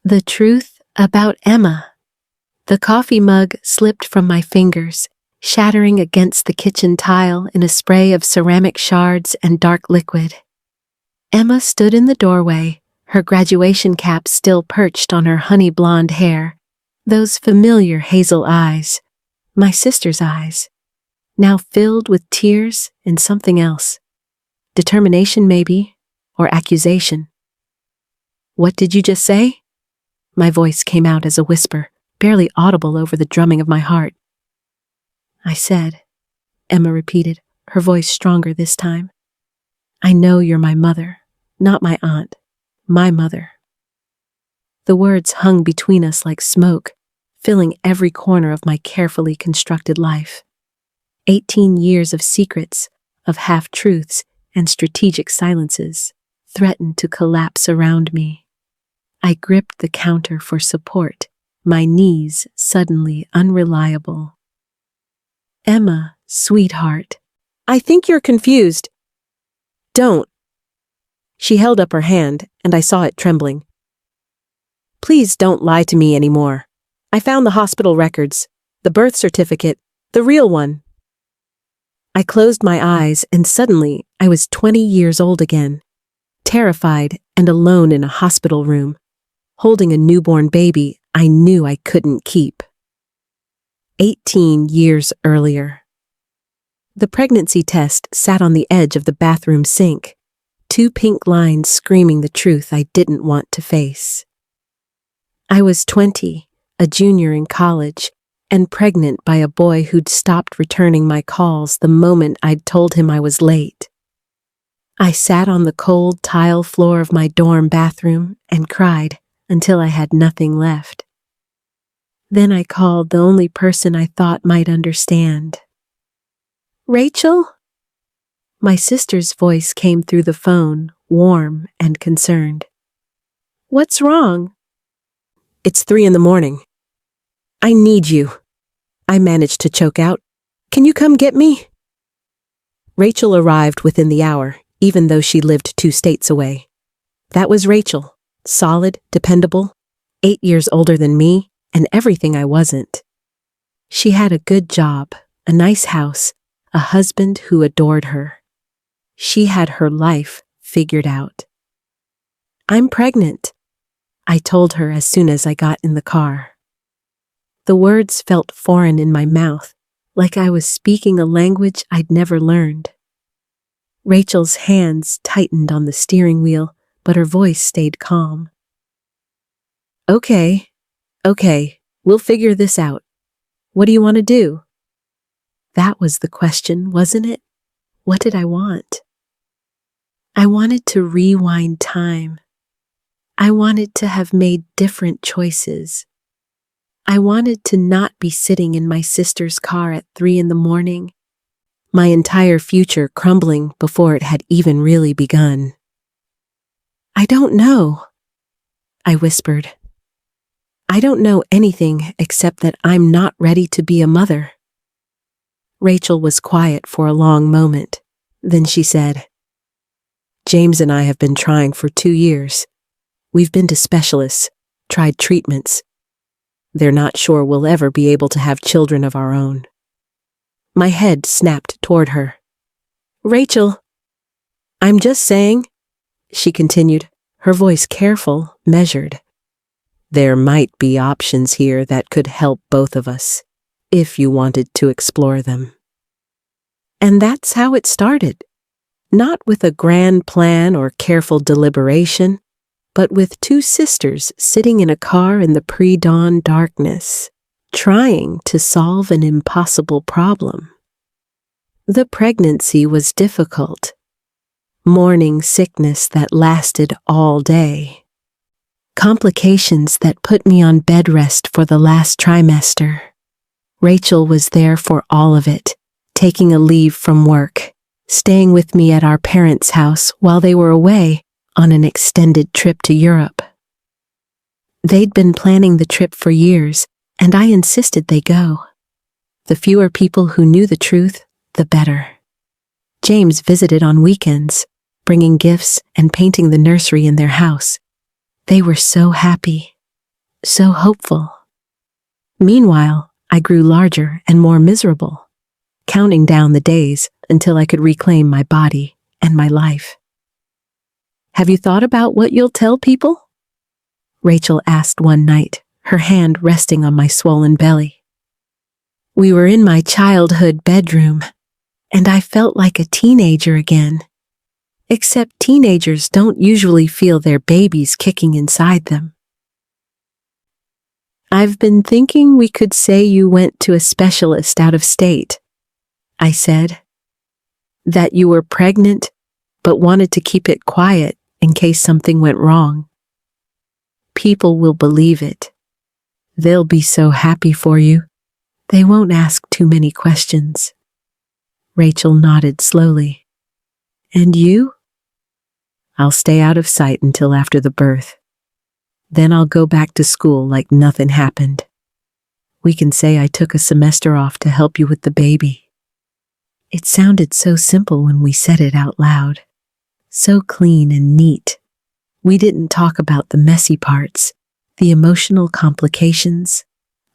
The truth about Emma. The coffee mug slipped from my fingers, shattering against the kitchen tile in a spray of ceramic shards and dark liquid. Emma stood in the doorway, her graduation cap still perched on her honey blonde hair, those familiar hazel eyes, my sister's eyes, now filled with tears and something else. Determination maybe, or accusation. "What did you just say?" My voice came out as a whisper, barely audible over the drumming of my heart. "I said," Emma repeated, her voice stronger this time, "I know you're my mother, not my aunt, my mother." The words hung between us like smoke, filling every corner of my carefully constructed life. 18 years of secrets, of half-truths, and strategic silences threatened to collapse around me. I gripped the counter for support, my knees suddenly unreliable. "Emma, sweetheart, I think you're confused." "Don't." She held up her hand, and I saw it trembling. "Please don't lie to me anymore. I found the hospital records, the birth certificate, the real one." I closed my eyes, and suddenly I was 20 years old again, terrified and alone in a hospital room, holding a newborn baby I knew I couldn't keep. 18 years earlier. The pregnancy test sat on the edge of the bathroom sink, 2 pink lines screaming the truth I didn't want to face. I was 20, a junior in college, and pregnant by a boy who'd stopped returning my calls the moment I'd told him I was late. I sat on the cold tile floor of my dorm bathroom and cried until I had nothing left. Then I called the only person I thought might understand. "Rachel?" My sister's voice came through the phone, warm and concerned. "What's wrong?" "It's 3 a.m. I need you," I managed to choke out. "Can you come get me?" Rachel arrived within the hour, even though she lived 2 states away. That was Rachel, solid, dependable, 8 years older than me, and everything I wasn't. She had a good job, a nice house, a husband who adored her. She had her life figured out. "I'm pregnant," I told her as soon as I got in the car. The words felt foreign in my mouth, like I was speaking a language I'd never learned. Rachel's hands tightened on the steering wheel, but her voice stayed calm. Okay, we'll figure this out. What do you want to do?" That was the question, wasn't it? What did I want? I wanted to rewind time. I wanted to have made different choices. I wanted to not be sitting in my sister's car at 3 a.m, my entire future crumbling before it had even really begun. "I don't know," I whispered. "I don't know anything except that I'm not ready to be a mother." Rachel was quiet for a long moment. Then she said, "James and I have been trying for 2 years. We've been to specialists, tried treatments. They're not sure we'll ever be able to have children of our own." My head snapped toward her. "Rachel." "I'm just saying," she continued, her voice careful, measured. "There might be options here that could help both of us, if you wanted to explore them." And that's how it started. Not with a grand plan or careful deliberation, but with 2 sisters sitting in a car in the pre-dawn darkness, trying to solve an impossible problem. The pregnancy was difficult. Morning sickness that lasted all day. Complications that put me on bed rest for the last trimester. Rachel was there for all of it, taking a leave from work, staying with me at our parents' house while they were away on an extended trip to Europe. They'd been planning the trip for years, and I insisted they go. The fewer people who knew the truth, the better. James visited on weekends, bringing gifts and painting the nursery in their house. They were so happy. so hopeful. Meanwhile, I grew larger and more miserable, counting down the days until I could reclaim my body and my life. Have you thought about what you'll tell people? Rachel asked one night, her hand resting on my swollen belly. We were in my childhood bedroom, and I felt like a teenager again. Except teenagers don't usually feel their babies kicking inside them. I've been thinking we could say you went to a specialist out of state, I said. That you were pregnant, but wanted to keep it quiet in case something went wrong. People will believe it. They'll be so happy for you. They won't ask too many questions. Rachel nodded slowly. And you? I'll stay out of sight until after the birth. Then I'll go back to school like nothing happened. We can say I took a semester off to help you with the baby. It sounded so simple when we said it out loud. So clean and neat. We didn't talk about the messy parts, the emotional complications,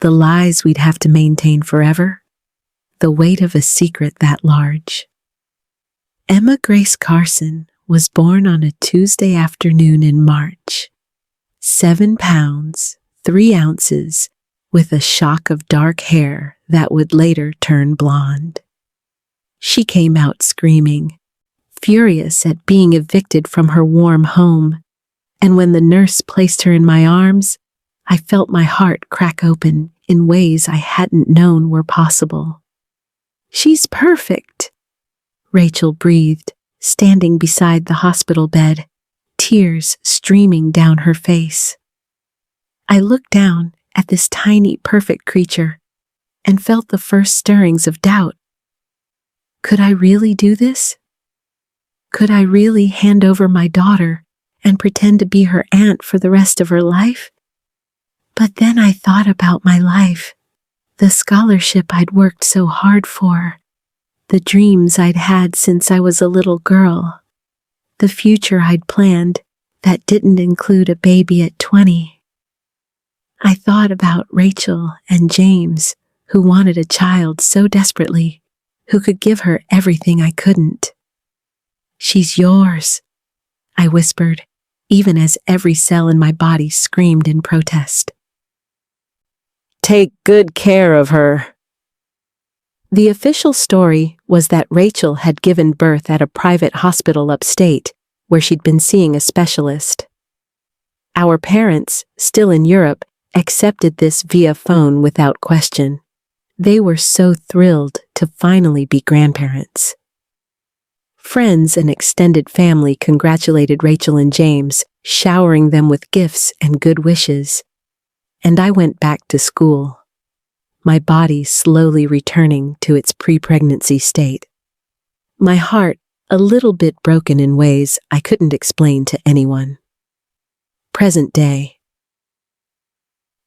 the lies we'd have to maintain forever, the weight of a secret that large. Emma Grace Carson was born on a Tuesday afternoon in March. 7 pounds, 3 ounces, with a shock of dark hair that would later turn blonde. She came out screaming, furious at being evicted from her warm home, and when the nurse placed her in my arms, I felt my heart crack open in ways I hadn't known were possible. She's perfect, Rachel breathed, standing beside the hospital bed, tears streaming down her face. I looked down at this tiny, perfect creature and felt the first stirrings of doubt. Could I really do this? Could I really hand over my daughter and pretend to be her aunt for the rest of her life? But then I thought about my life, the scholarship I'd worked so hard for, the dreams I'd had since I was a little girl, the future I'd planned that didn't include a baby at 20. I thought about Rachel and James, who wanted a child so desperately, who could give her everything I couldn't. She's yours, I whispered, even as every cell in my body screamed in protest. Take good care of her. The official story was that Rachel had given birth at a private hospital upstate, where she'd been seeing a specialist. Our parents, still in Europe, accepted this via phone without question. They were so thrilled to finally be grandparents. Friends and extended family congratulated Rachel and James, showering them with gifts and good wishes. And I went back to school, my body slowly returning to its pre-pregnancy state. My heart a little bit broken in ways I couldn't explain to anyone. Present day.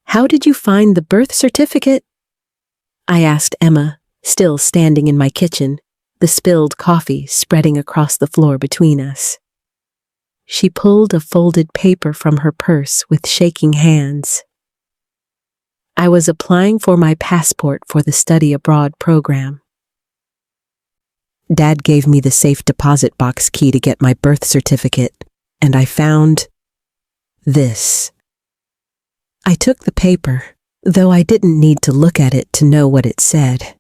How did you find the birth certificate? I asked Emma, still standing in my kitchen, the spilled coffee spreading across the floor between us. She pulled a folded paper from her purse with shaking hands. I was applying for my passport for the study abroad program. Dad gave me the safe deposit box key to get my birth certificate, and I found this. I took the paper, though I didn't need to look at it to know what it said.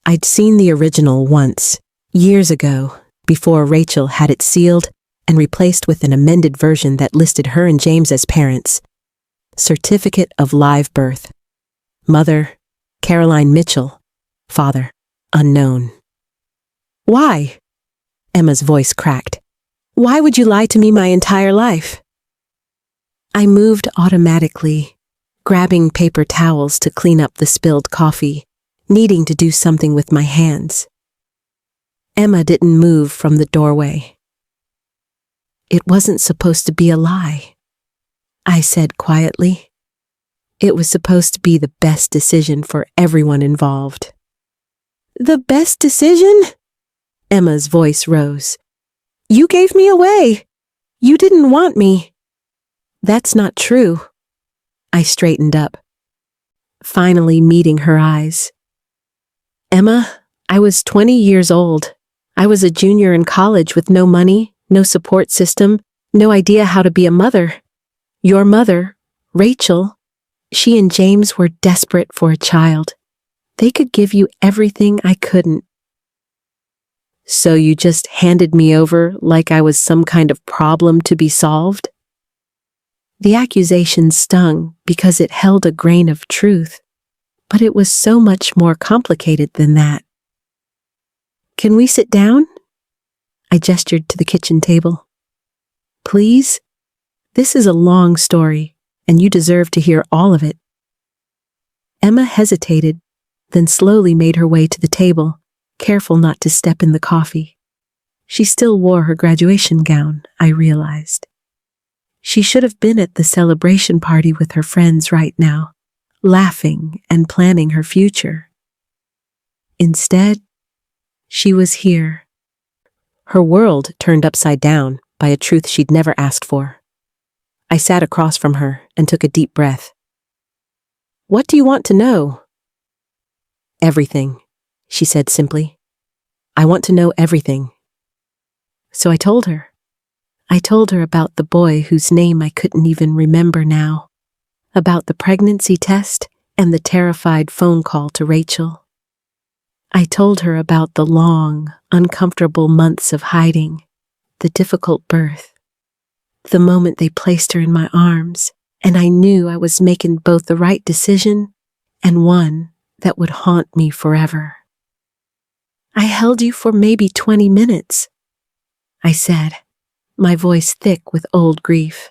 I'd seen the original once, years ago, before Rachel had it sealed and replaced with an amended version that listed her and James as parents. Certificate of live birth. Mother, Caroline Mitchell. Father, unknown. Why? Emma's voice cracked. Why would you lie to me my entire life? I moved automatically, grabbing paper towels to clean up the spilled coffee, needing to do something with my hands. Emma didn't move from the doorway. It wasn't supposed to be a lie, I said quietly. It was supposed to be the best decision for everyone involved. The best decision? Emma's voice rose. You gave me away. You didn't want me. That's not true. I straightened up, finally meeting her eyes. Emma, I was 20 years old. I was a junior in college with no money, no support system, no idea how to be a mother. Your mother, Rachel, she and James were desperate for a child. They could give you everything I couldn't. So you just handed me over like I was some kind of problem to be solved? The accusation stung because it held a grain of truth, but it was so much more complicated than that. Can we sit down? I gestured to the kitchen table. Please? This is a long story, and you deserve to hear all of it. Emma hesitated, then slowly made her way to the table, careful not to step in the coffee. She still wore her graduation gown, I realized. She should have been at the celebration party with her friends right now, laughing and planning her future. Instead, she was here. Her world turned upside down by a truth she'd never asked for. I sat across from her and took a deep breath. What do you want to know? Everything, she said simply. I want to know everything. So I told her. I told her about the boy whose name I couldn't even remember now, about the pregnancy test and the terrified phone call to Rachel. I told her about the long, uncomfortable months of hiding, the difficult birth, the moment they placed her in my arms, and I knew I was making both the right decision and one that would haunt me forever. I held you for maybe 20 minutes, I said, my voice thick with old grief.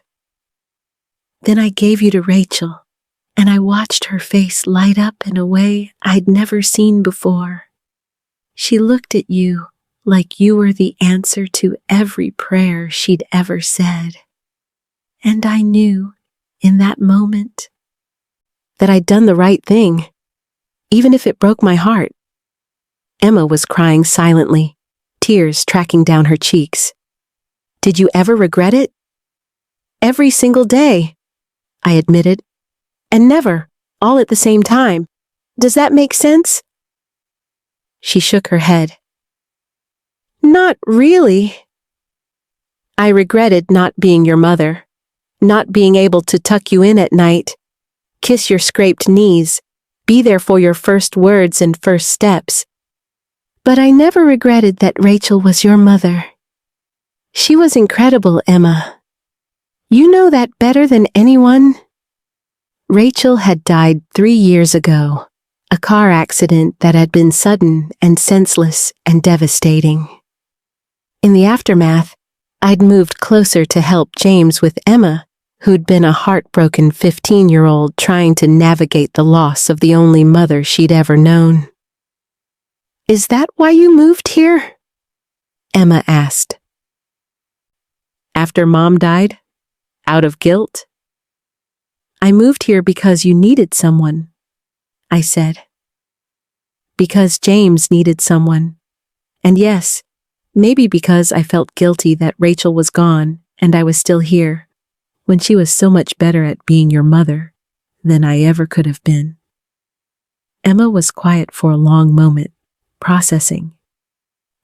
Then I gave you to Rachel, and I watched her face light up in a way I'd never seen before. She looked at you like you were the answer to every prayer she'd ever said. And I knew, in that moment, that I'd done the right thing, even if it broke my heart. Emma was crying silently, tears tracking down her cheeks. Did you ever regret it? Every single day, I admitted, and never, all at the same time. Does that make sense? She shook her head. Not really. I regretted not being your mother, not being able to tuck you in at night, kiss your scraped knees, be there for your first words and first steps. But I never regretted that Rachel was your mother. She was incredible, Emma. You know that better than anyone. Rachel had died 3 years ago, a car accident that had been sudden and senseless and devastating. In the aftermath, I'd moved closer to help James with Emma, who'd been a heartbroken 15-year-old trying to navigate the loss of the only mother she'd ever known. Is that why you moved here? Emma asked. After Mom died? Out of guilt? I moved here because you needed someone, I said. Because James needed someone. And yes, maybe because I felt guilty that Rachel was gone and I was still here, when she was so much better at being your mother than I ever could have been. Emma was quiet for a long moment, processing.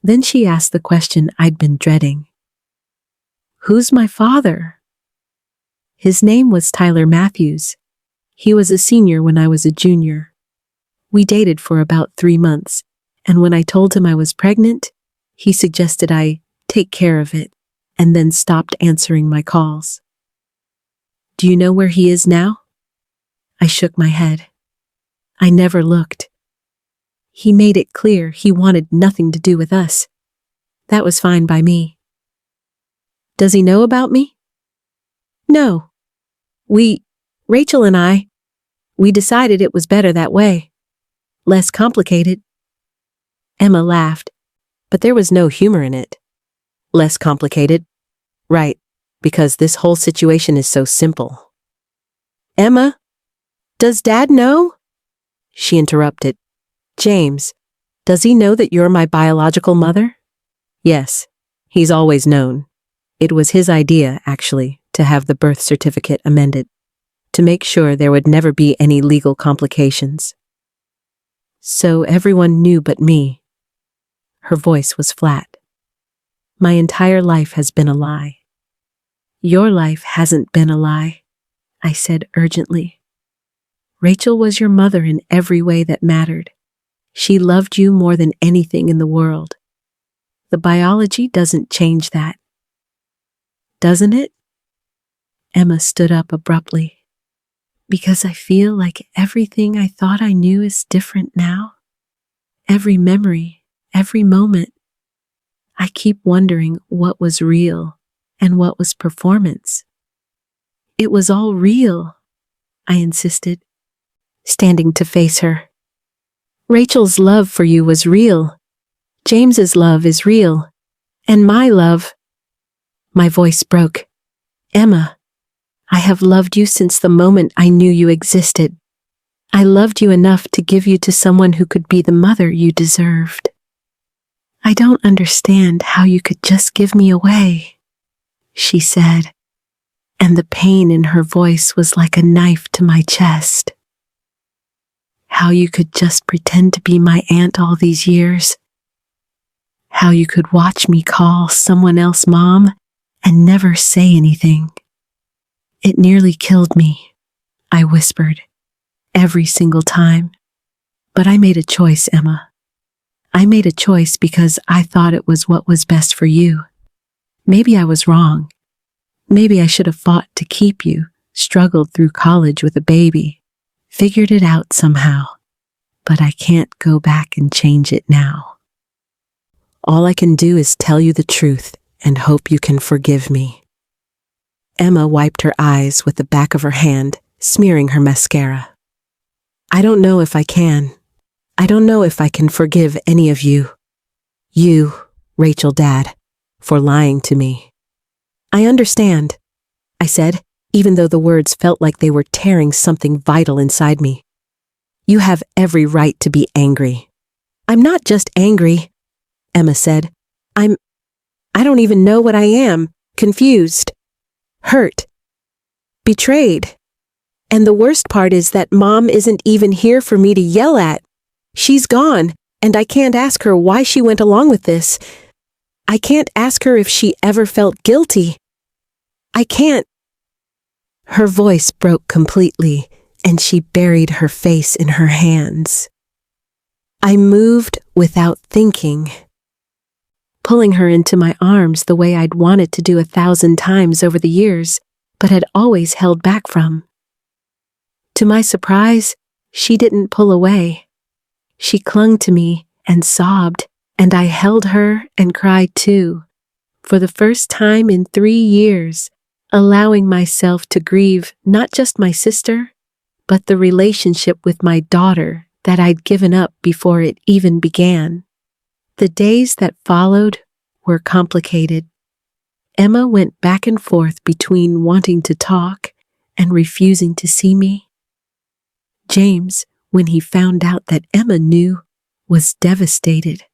Then she asked the question I'd been dreading. Who's my father? His name was Tyler Matthews. He was a senior when I was a junior. We dated for about 3 months, and when I told him I was pregnant, he suggested I take care of it, and then stopped answering my calls. Do you know where he is now? I shook my head. I never looked. He made it clear he wanted nothing to do with us. That was fine by me. Does he know about me? No. Rachel and I, we decided it was better that way. Less complicated. Emma laughed, but there was no humor in it. Less complicated? Right, because this whole situation is so simple. Emma, does Dad know? She interrupted. James, does he know that you're my biological mother? Yes, he's always known. It was his idea, actually, to have the birth certificate amended. to make sure there would never be any legal complications. So everyone knew but me. Her voice was flat. My entire life has been a lie. Your life hasn't been a lie, I said urgently. Rachel was your mother in every way that mattered. She loved you more than anything in the world. The biology doesn't change that. Doesn't it? Emma stood up abruptly. Because I feel like everything I thought I knew is different now. Every memory, every moment. I keep wondering what was real and what was performance. It was all real, I insisted, standing to face her. Rachel's love for you was real. James's love is real. And my love. My voice broke. Emma, I have loved you since the moment I knew you existed. I loved you enough to give you to someone who could be the mother you deserved. I don't understand how you could just give me away, she said, and the pain in her voice was like a knife to my chest. How you could just pretend to be my aunt all these years. How you could watch me call someone else mom and never say anything. It nearly killed me, I whispered, every single time. But I made a choice, Emma. I made a choice because I thought it was what was best for you. Maybe I was wrong. Maybe I should have fought to keep you, struggled through college with a baby, figured it out somehow. But I can't go back and change it now. All I can do is tell you the truth and hope you can forgive me. Emma wiped her eyes with the back of her hand, smearing her mascara. I don't know if I can. I don't know if I can forgive any of you. You, Rachel Dad, for lying to me. I understand, I said, even though the words felt like they were tearing something vital inside me. You have every right to be angry. I'm not just angry, Emma said. I don't even know what I am. Confused. Hurt. Betrayed. And the worst part is that Mom isn't even here for me to yell at. She's gone, and I can't ask her why she went along with this. I can't ask her if she ever felt guilty. I can't. Her voice broke completely, and she buried her face in her hands. I moved without thinking, pulling her into my arms the way I'd wanted to do 1,000 times over the years, but had always held back from. To my surprise, she didn't pull away. She clung to me and sobbed, and I held her and cried too, for the first time in 3 years, allowing myself to grieve not just my sister, but the relationship with my daughter that I'd given up before it even began. The days that followed were complicated. Emma went back and forth between wanting to talk and refusing to see me. James, when he found out that Emma knew, was devastated.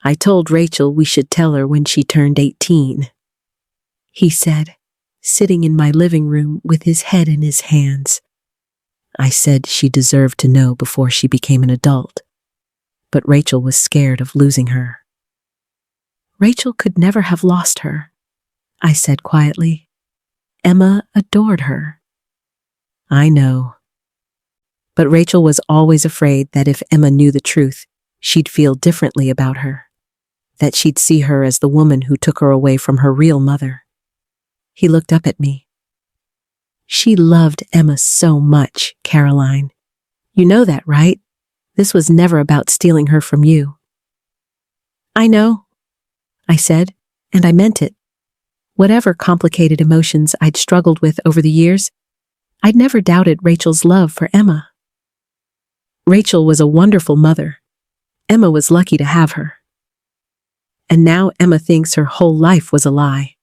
I told Rachel we should tell her when she turned 18, he said, sitting in my living room with his head in his hands. I said she deserved to know before she became an adult, but Rachel was scared of losing her. Rachel could never have lost her, I said quietly. Emma adored her. I know. But Rachel was always afraid that if Emma knew the truth, she'd feel differently about her, that she'd see her as the woman who took her away from her real mother. He looked up at me. She loved Emma so much, Caroline. You know that, right? This was never about stealing her from you. I know, I said, and I meant it. Whatever complicated emotions I'd struggled with over the years, I'd never doubted Rachel's love for Emma. Rachel was a wonderful mother. Emma was lucky to have her. And now Emma thinks her whole life was a lie.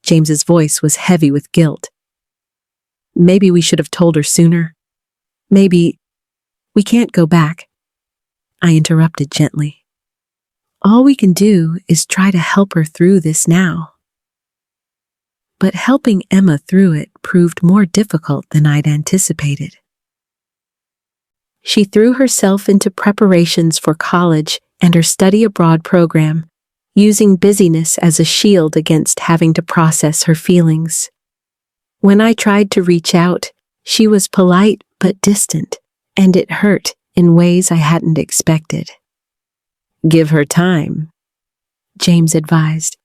James's voice was heavy with guilt. Maybe we should have told her sooner. Maybe we can't go back. I interrupted gently. All we can do is try to help her through this now. but helping Emma through it proved more difficult than I'd anticipated. She threw herself into preparations for college and her study abroad program, using busyness as a shield against having to process her feelings. When I tried to reach out, she was polite but distant, and it hurt in ways I hadn't expected. "Give her time," James advised.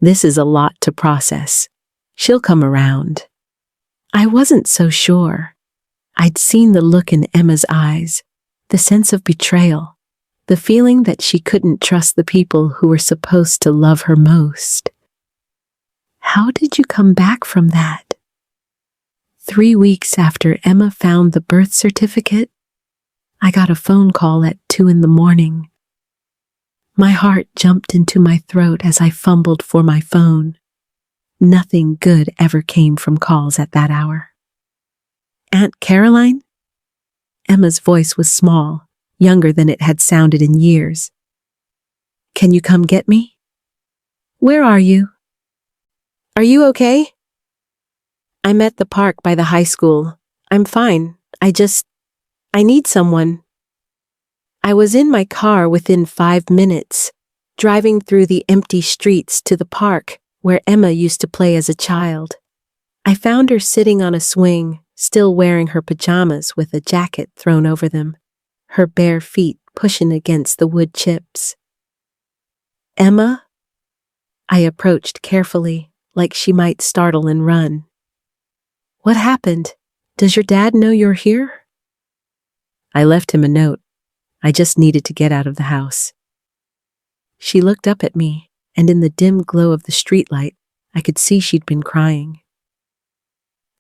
"This is a lot to process. She'll come around." I wasn't so sure. I'd seen the look in Emma's eyes, the sense of betrayal, the feeling that she couldn't trust the people who were supposed to love her most. "How did you come back from that?" 3 weeks after Emma found the birth certificate, I got a phone call at 2 a.m. My heart jumped into my throat as I fumbled for my phone. Nothing good ever came from calls at that hour. "Aunt Caroline?" Emma's voice was small, younger than it had sounded in years. "Can you come get me?" "Where are you?" "Are you okay?" "I'm at the park by the high school. I'm fine. I need someone." I was in my car within 5 minutes, driving through the empty streets to the park where Emma used to play as a child. I found her sitting on a swing, still wearing her pajamas with a jacket thrown over them, her bare feet pushing against the wood chips. "Emma?" I approached carefully, like she might startle and run. "What happened? Does your dad know you're here?" "I left him a note. I just needed to get out of the house." She looked up at me, and in the dim glow of the streetlight, I could see she'd been crying.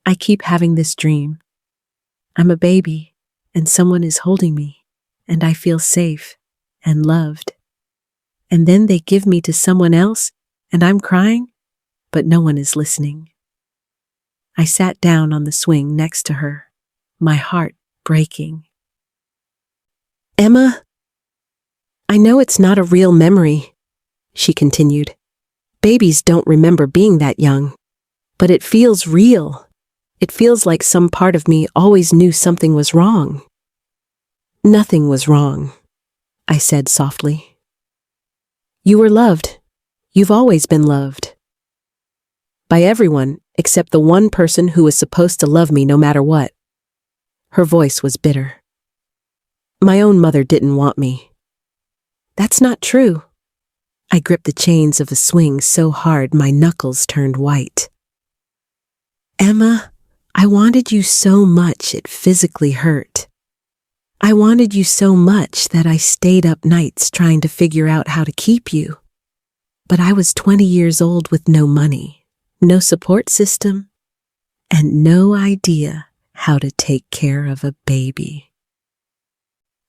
"I keep having this dream. I'm a baby, and someone is holding me, and I feel safe and loved. And then they give me to someone else, and I'm crying, but no one is listening." I sat down on the swing next to her, my heart breaking. "Emma, I know it's not a real memory," she continued. "Babies don't remember being that young, but it feels real. It feels like some part of me always knew something was wrong." "Nothing was wrong," I said softly. "You were loved. You've always been loved. By everyone except the one person who was supposed to love me no matter what." Her voice was bitter. "My own mother didn't want me." "That's not true." I gripped the chains of the swing so hard my knuckles turned white. "Emma, I wanted you so much it physically hurt. I wanted you so much that I stayed up nights trying to figure out how to keep you. But I was 20 years old with no money, no support system, and no idea how to take care of a baby."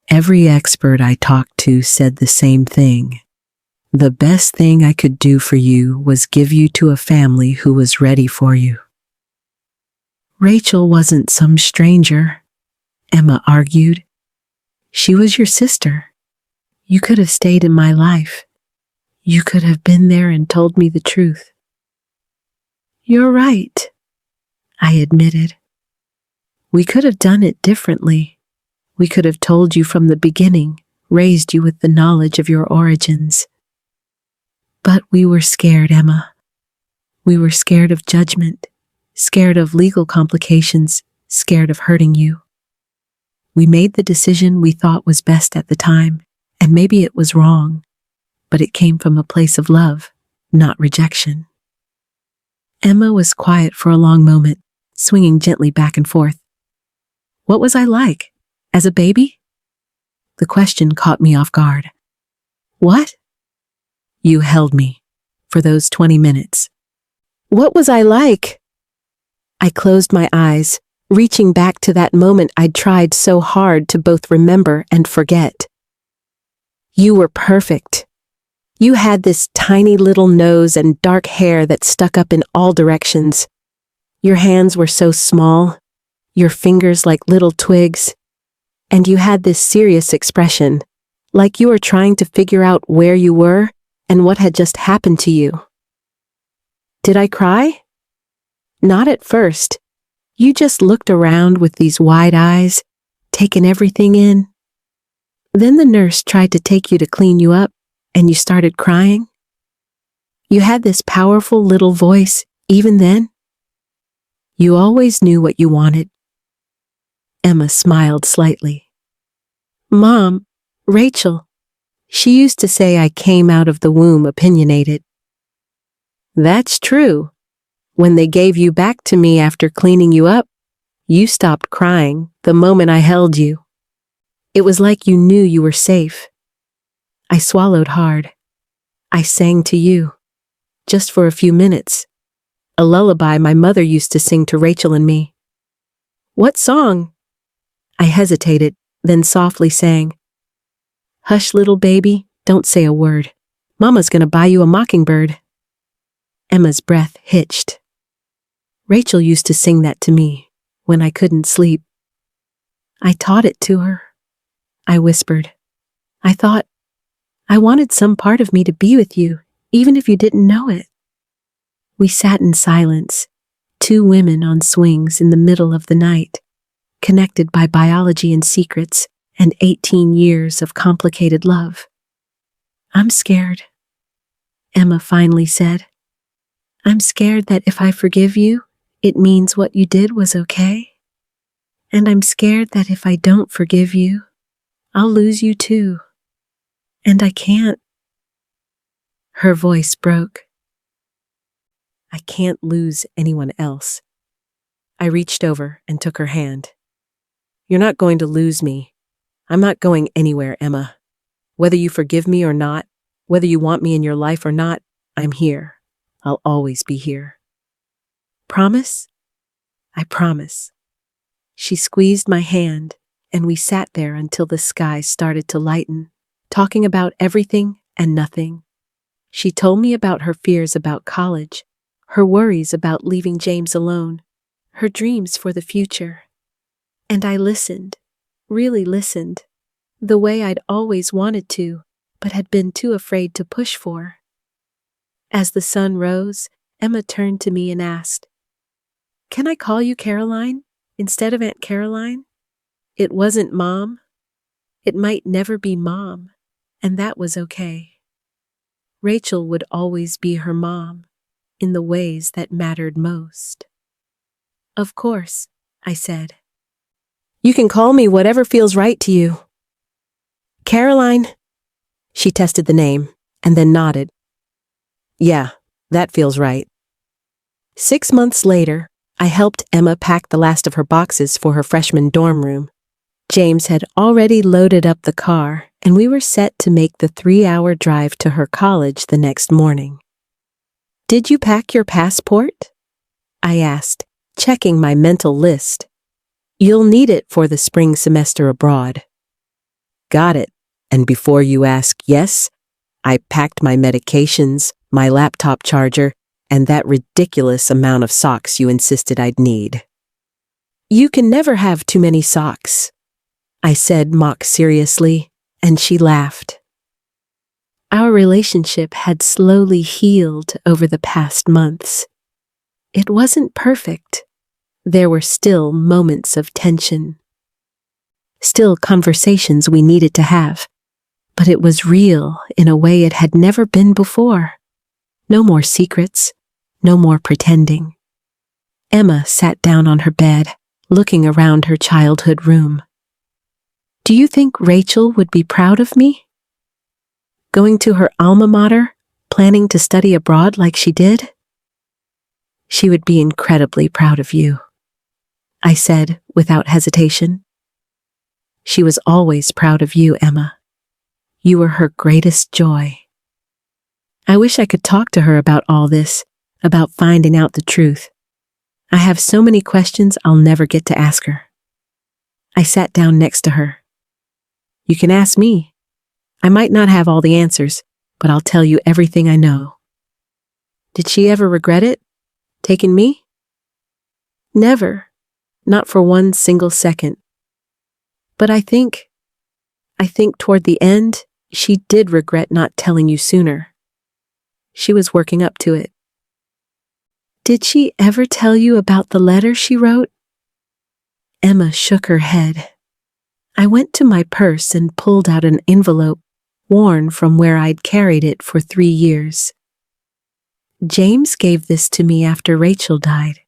Every expert I talked to said the same thing. The best thing I could do for you was give you to a family who was ready for you. "Rachel wasn't some stranger," Emma argued. "She was your sister. You could have stayed in my life. You could have been there and told me the truth." "You're right," I admitted. "We could have done it differently. We could have told you from the beginning, raised you with the knowledge of your origins. But we were scared, Emma. We were scared of judgment, scared of legal complications, scared of hurting you. We made the decision we thought was best at the time, and maybe it was wrong, but it came from a place of love, not rejection." Emma was quiet for a long moment, swinging gently back and forth. "What was I like? As a baby?" The question caught me off guard. "What?" "You held me for those 20 minutes. What was I like?" I closed my eyes, reaching back to that moment I'd tried so hard to both remember and forget. "You were perfect. You had this tiny little nose and dark hair that stuck up in all directions. Your hands were so small, your fingers like little twigs, and you had this serious expression, like you were trying to figure out where you were and what had just happened to you." "Did I cry?" Not at first. You just looked around with these wide eyes, taking everything in. Then the nurse tried to take you to clean you up, and you started crying. You had this powerful little voice, even then. You always knew what you wanted. Emma smiled slightly. Mom, Rachel, she used to say I came out of the womb opinionated. That's true. When they gave you back to me after cleaning you up, you stopped crying the moment I held you. It was like you knew you were safe. I swallowed hard. I sang to you, just for a few minutes. A lullaby my mother used to sing to Rachel and me. What song? I hesitated, then softly sang, Hush, little baby, don't say a word. Mama's gonna buy you a mockingbird. Emma's breath hitched. Rachel used to sing that to me when I couldn't sleep. I taught it to her. I whispered. I thought, I wanted some part of me to be with you, even if you didn't know it. We sat in silence, two women on swings in the middle of the night, connected by biology and secrets and 18 years of complicated love. I'm scared, Emma finally said. I'm scared that if I forgive you, it means what you did was okay. And I'm scared that if I don't forgive you, I'll lose you too. And I can't. Her voice broke. I can't lose anyone else. I reached over and took her hand. You're not going to lose me. I'm not going anywhere, Emma. Whether you forgive me or not, whether you want me in your life or not, I'm here. I'll always be here. Promise? I promise. She squeezed my hand, and we sat there until the sky started to lighten, talking about everything and nothing. She told me about her fears about college, her worries about leaving James alone, her dreams for the future. And I listened, really listened, the way I'd always wanted to, but had been too afraid to push for. As the sun rose, Emma turned to me and asked, Can I call you Caroline instead of Aunt Caroline? It wasn't Mom. It might never be Mom, and that was okay. Rachel would always be her mom, in the ways that mattered most. Of course, I said. You can call me whatever feels right to you. Caroline. She tested the name, and then nodded. Yeah, that feels right. 6 months later, I helped Emma pack the last of her boxes for her freshman dorm room. James had already loaded up the car, and we were set to make the 3-hour drive to her college the next morning. Did you pack your passport? I asked, checking my mental list. You'll need it for the spring semester abroad. Got it. And before you ask, yes, I packed my medications, my laptop charger, and that ridiculous amount of socks you insisted I'd need. You can never have too many socks, I said mock seriously, and she laughed. Our relationship had slowly healed over the past months. It wasn't perfect. There were still moments of tension. Still conversations we needed to have. But it was real in a way it had never been before. No more secrets, no more pretending. Emma sat down on her bed, looking around her childhood room. Do you think Rachel would be proud of me? Going to her alma mater, planning to study abroad like she did? She would be incredibly proud of you, I said without hesitation. She was always proud of you, Emma. You were her greatest joy. I wish I could talk to her about all this, about finding out the truth. I have so many questions I'll never get to ask her. I sat down next to her. You can ask me. I might not have all the answers, but I'll tell you everything I know. Did she ever regret it? Taking me? Never. Not for one single second. But I think toward the end, she did regret not telling you sooner. She was working up to it. Did she ever tell you about the letter she wrote? Emma shook her head. I went to my purse and pulled out an envelope, worn from where I'd carried it for 3 years. James gave this to me after Rachel died.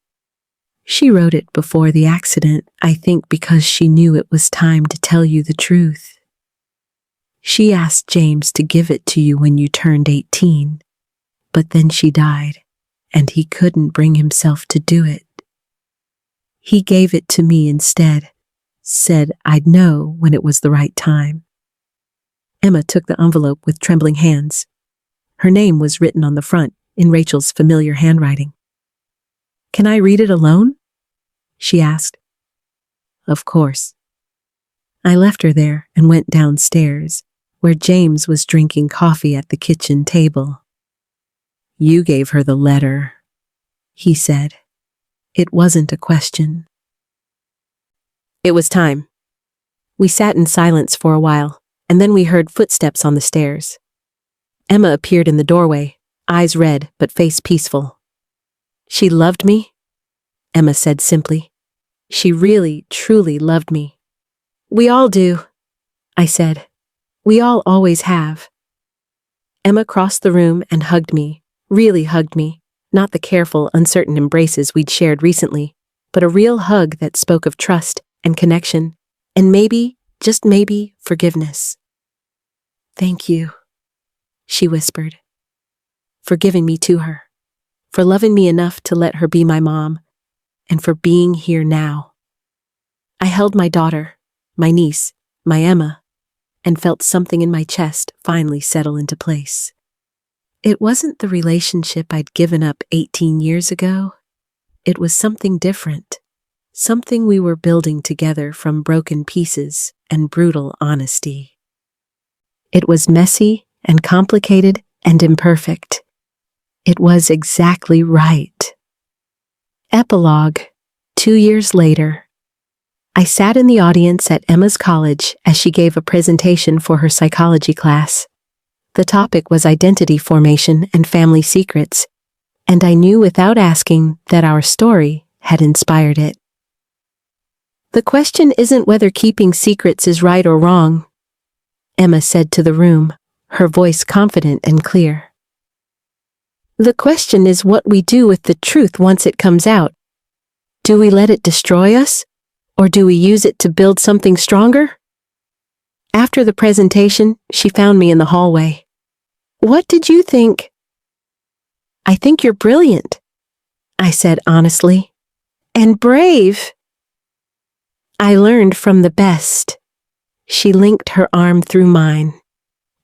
She wrote it before the accident, I think because she knew it was time to tell you the truth. She asked James to give it to you when you turned 18, but then she died, and he couldn't bring himself to do it. He gave it to me instead, said I'd know when it was the right time. Emma took the envelope with trembling hands. Her name was written on the front in Rachel's familiar handwriting. Can I read it alone? She asked. Of course. I left her there and went downstairs, where James was drinking coffee at the kitchen table. You gave her the letter, he said. It wasn't a question. It was time. We sat in silence for a while, and then we heard footsteps on the stairs. Emma appeared in the doorway, eyes red but face peaceful. She loved me, Emma said simply. She really, truly loved me. We all do, I said. We all always have. Emma crossed the room and hugged me, really hugged me, not the careful, uncertain embraces we'd shared recently, but a real hug that spoke of trust and connection, and maybe, just maybe, forgiveness. Thank you, she whispered, for giving me to her, for loving me enough to let her be my mom, and for being here now. I held my daughter, my niece, my Emma, and felt something in my chest finally settle into place. It wasn't the relationship I'd given up 18 years ago. It was something different, something we were building together from broken pieces and brutal honesty. It was messy and complicated and imperfect. It was exactly right. Epilogue, 2 years later. I sat in the audience at Emma's college as she gave a presentation for her psychology class. The topic was identity formation and family secrets, and I knew without asking that our story had inspired it. The question isn't whether keeping secrets is right or wrong, Emma said to the room, her voice confident and clear. The question is what we do with the truth once it comes out. Do we let it destroy us, or do we use it to build something stronger? After the presentation, she found me in the hallway. What did you think? I think you're brilliant, I said honestly. And brave. I learned from the best. She linked her arm through mine.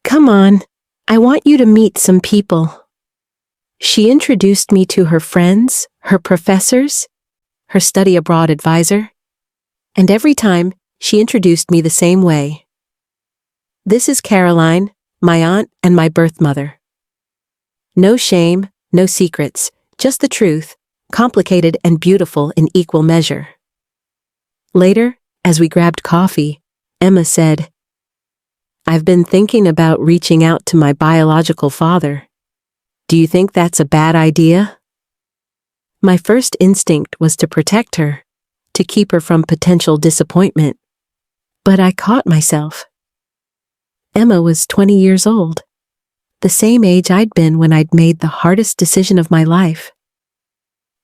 Come on, I want you to meet some people. She introduced me to her friends, her professors, her study abroad advisor, and every time she introduced me the same way. This is Caroline, my aunt and my birth mother. No shame, no secrets, just the truth, complicated and beautiful in equal measure. Later, as we grabbed coffee, Emma said, I've been thinking about reaching out to my biological father. Do you think that's a bad idea? My first instinct was to protect her, to keep her from potential disappointment. But I caught myself. Emma was 20 years old, the same age I'd been when I'd made the hardest decision of my life.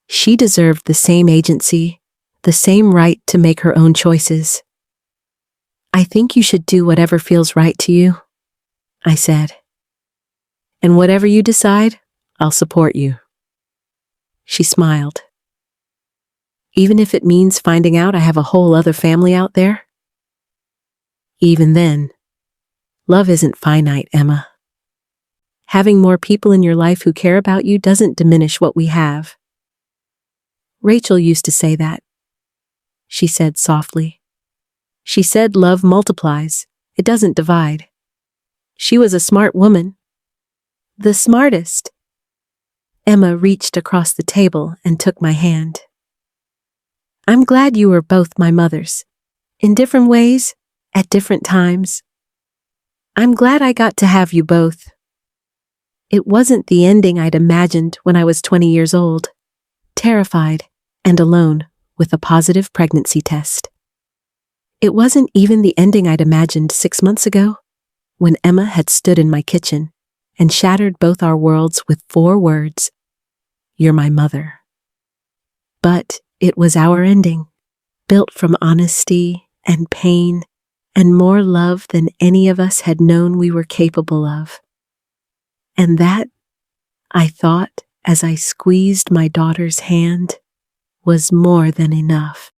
She deserved the same agency, the same right to make her own choices. I think you should do whatever feels right to you, I said. And whatever you decide, I'll support you. She smiled. Even if it means finding out I have a whole other family out there? Even then, love isn't finite, Emma. Having more people in your life who care about you doesn't diminish what we have. Rachel used to say that. She said softly. She said love multiplies, it doesn't divide. She was a smart woman. The smartest. Emma reached across the table and took my hand. I'm glad you were both my mothers, in different ways, at different times. I'm glad I got to have you both. It wasn't the ending I'd imagined when I was 20 years old, terrified and alone with a positive pregnancy test. It wasn't even the ending I'd imagined 6 months ago, when Emma had stood in my kitchen and shattered both our worlds with 4 words, "You're my mother." But it was our ending, built from honesty and pain and more love than any of us had known we were capable of. And that, I thought as I squeezed my daughter's hand, was more than enough.